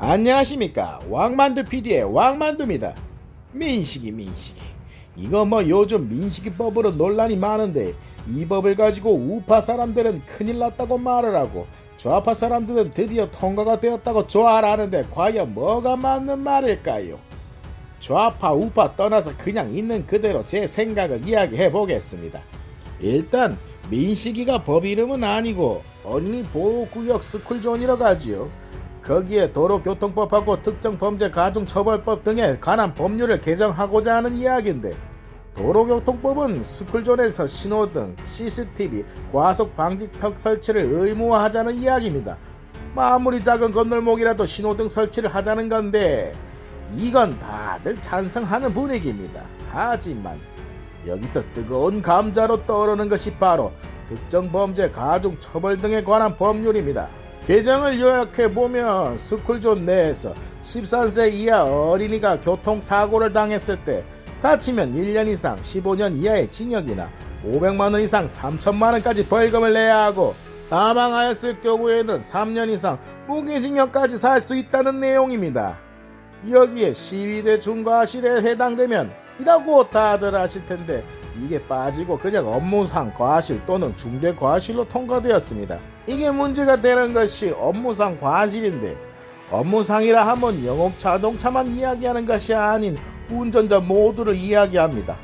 안녕하십니까, 왕만두 PD의 왕만두입니다. 민식이 이거 요즘 민식이법으로 논란이 많은데, 이 법을 가지고 우파 사람들은 큰일 났다고 말을 하고 좌파 사람들은 드디어 통과가 되었다고 좋아하는데 과연 뭐가 맞는 말일까요? 좌파 우파 떠나서 그냥 있는 그대로 제 생각을 이야기해 보겠습니다. 일단 민식이가 법 이름은 아니고 어린이 보호구역 스쿨존이라고 하지요. 거기에 도로교통법하고 특정범죄 가중처벌법 등에 관한 법률을 개정하고자 하는 이야기인데, 도로교통법은 스쿨존에서 신호등, CCTV, 과속방지턱 설치를 의무화하자는 이야기입니다. 아무리 작은 건널목이라도 신호등 설치를 하자는 건데, 이건 다들 찬성하는 분위기입니다. 하지만 여기서 뜨거운 감자로 떠오르는 것이 바로 특정범죄 가중처벌 등에 관한 법률입니다. 개정을 요약해보면 스쿨존 내에서 13세 이하 어린이가 교통사고를 당했을 때 다치면 1년 이상 15년 이하의 징역이나 500만원 이상 3천만원까지 벌금을 내야 하고, 사망하였을 경우에는 3년 이상 무기징역까지 살 수 있다는 내용입니다. 여기에 시위대 중과실에 해당되면 이라고 다들 아실텐데, 이게 빠지고 그냥 업무상 과실 또는 중대 과실로 통과되었습니다. 이게 문제가 되는 것이 업무상 과실인데, 업무상이라 하면 영업 자동차만 이야기하는 것이 아닌 운전자 모두를 이야기합니다.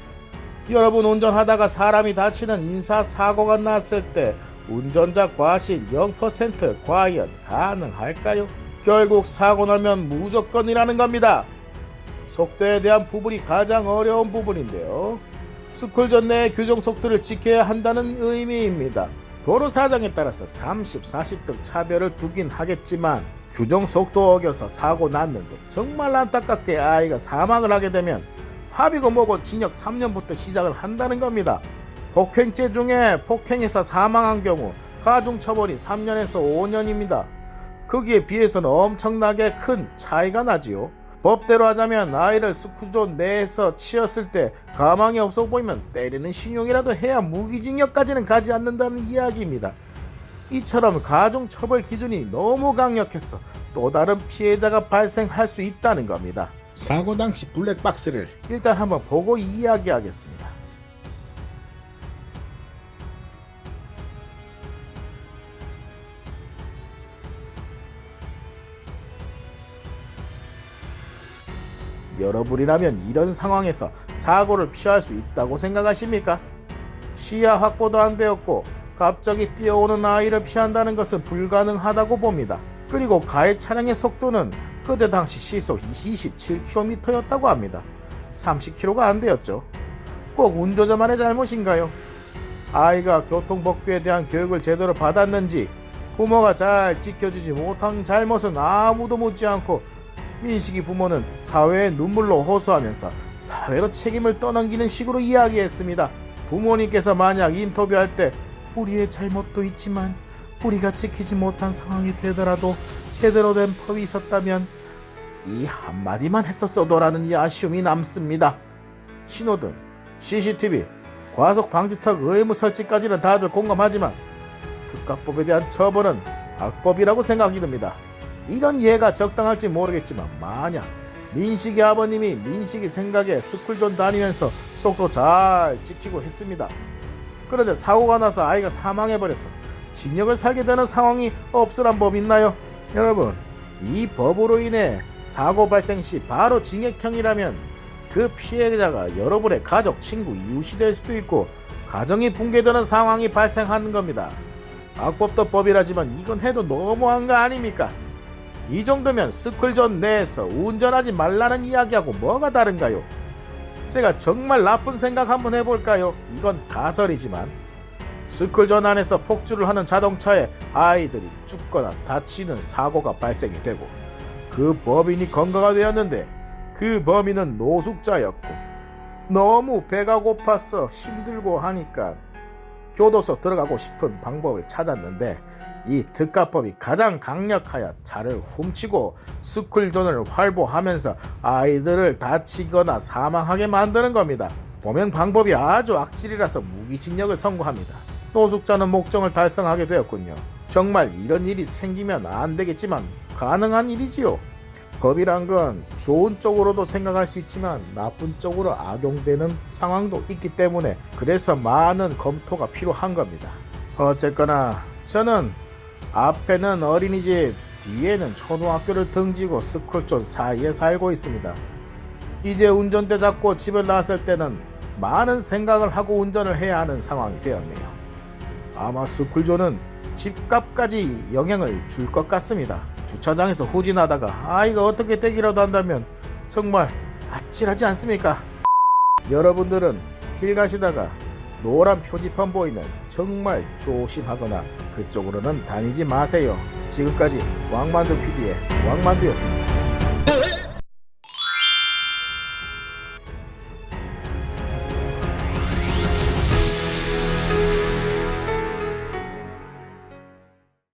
여러분, 운전하다가 사람이 다치는 인사사고가 났을 때 운전자 과실 0% 과연 가능할까요? 결국 사고 나면 무조건이라는 겁니다. 속도에 대한 부분이 가장 어려운 부분인데요. 스쿨존 내 규정 속도를 지켜야 한다는 의미입니다. 도로 사정에 따라서 30, 40등 차별을 두긴 하겠지만, 규정 속도 어겨서 사고 났는데 정말 안타깝게 아이가 사망을 하게 되면 합의고 뭐고 징역 3년부터 시작을 한다는 겁니다. 폭행죄 중에 폭행해서 사망한 경우 가중처벌이 3년에서 5년입니다. 거기에 비해서는 엄청나게 큰 차이가 나지요. 법대로 하자면 아이를 스쿨존 내에서 치었을 때 가망이 없어 보이면 때리는 신용이라도 해야 무기징역까지는 가지 않는다는 이야기입니다. 이처럼 가중처벌 기준이 너무 강력해서 또 다른 피해자가 발생할 수 있다는 겁니다. 사고 당시 블랙박스를 일단 한번 보고 이야기하겠습니다. 여러분이라면 이런 상황에서 사고를 피할 수 있다고 생각하십니까? 시야 확보도 안 되었고 갑자기 뛰어오는 아이를 피한다는 것은 불가능하다고 봅니다. 그리고 가해 차량의 속도는 그때 당시 시속 27km였다고 합니다. 30km가 안 되었죠. 꼭 운전자만의 잘못인가요? 아이가 교통법규에 대한 교육을 제대로 받았는지, 부모가 잘 지켜주지 못한 잘못은 아무도 묻지 않고 민식이 부모는 사회의 눈물로 호소하면서 사회로 책임을 떠넘기는 식으로 이야기했습니다. 부모님께서 만약 인터뷰할 때 우리의 잘못도 있지만 우리가 지키지 못한 상황이 되더라도 제대로 된 법이 있었다면 이 한마디만 했었어도라는 이 아쉬움이 남습니다. 신호등, CCTV, 과속방지턱 의무 설치까지는 다들 공감하지만 특가법에 대한 처벌은 악법이라고 생각이 듭니다. 이런 예가 적당할지 모르겠지만, 만약 민식이 아버님이 민식이 생각에 스쿨존 다니면서 속도 잘 지키고 했습니다. 그런데 사고가 나서 아이가 사망해버렸어. 징역을 살게 되는 상황이 없으란 법 있나요? 여러분, 이 법으로 인해 사고 발생 시 바로 징역형이라면 그 피해자가 여러분의 가족, 친구, 이웃이 될 수도 있고 가정이 붕괴되는 상황이 발생하는 겁니다. 악법도 법이라지만 이건 해도 너무한 거 아닙니까? 이 정도면 스쿨존 내에서 운전하지 말라는 이야기하고 뭐가 다른가요? 제가 정말 나쁜 생각 한번 해볼까요? 이건 가설이지만, 스쿨존 안에서 폭주를 하는 자동차에 아이들이 죽거나 다치는 사고가 발생이 되고 그 범인이 검거가 되었는데 그 범인은 노숙자였고 너무 배가 고파서 힘들고 하니까 교도소 들어가고 싶은 방법을 찾았는데, 이 특가법이 가장 강력하여 차를 훔치고 스쿨존을 활보하면서 아이들을 다치거나 사망하게 만드는 겁니다. 범행 방법이 아주 악질이라서 무기징역을 선고합니다. 노숙자는 목적을 달성하게 되었군요. 정말 이런 일이 생기면 안 되겠지만 가능한 일이지요. 법이란 건 좋은 쪽으로도 생각할 수 있지만 나쁜 쪽으로 악용되는 상황도 있기 때문에 그래서 많은 검토가 필요한 겁니다. 어쨌거나 저는 앞에는 어린이집, 뒤에는 초등학교를 등지고 스쿨존 사이에 살고 있습니다. 이제 운전대 잡고 집을 나설 때는 많은 생각을 하고 운전을 해야 하는 상황이 되었네요. 아마 스쿨존은 집값까지 영향을 줄 것 같습니다. 주차장에서 후진하다가 이거 어떻게 떼기라도 한다면 정말 아찔하지 않습니까? 여러분들은 길 가시다가 노란 표지판 보이면 정말 조심하거나 그쪽으로는 다니지 마세요. 지금까지 왕만두 PD의 왕만두였습니다.